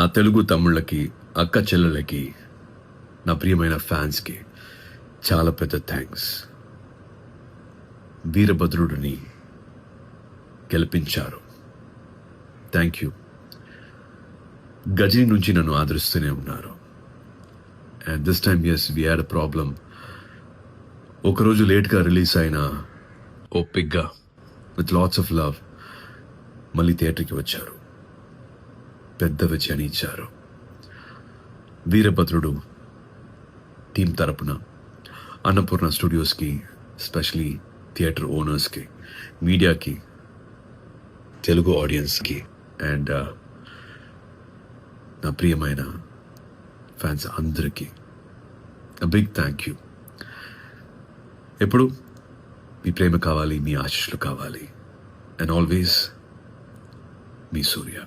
నా తెలుగు తమ్ముళ్ళకి, అక్క చెల్లెళ్ళకి, నా ప్రియమైన ఫ్యాన్స్కి చాలా పెద్ద థ్యాంక్స్. వీరభద్రుడిని గెలిపించారు. Thank you. గజనీ నుంచి నన్ను ఆదరిస్తూనే ఉన్నారు. And this time as we had a problem. ఒకరోజు లేట్గా రిలీజ్ అయిన ఓపిక్గా విత్ లాట్స్ ఆఫ్ లవ్ మళ్ళీ థియేటర్కి వచ్చారు. పెద్ద విజయాన్ని ఇచ్చారు. వీరభద్రుడు టీం తరపున అన్నపూర్ణ స్టూడియోస్కి, స్పెషలీ థియేటర్ ఓనర్స్కి, మీడియాకి, తెలుగు ఆడియన్స్కి అండ్ నా ప్రియమైన ఫ్యాన్స్ అందరికీ బిగ్ థ్యాంక్ యూ. ఎప్పుడు మీ ప్రేమ కావాలి, మీ ఆశీస్సులు కావాలి. And always me Surya.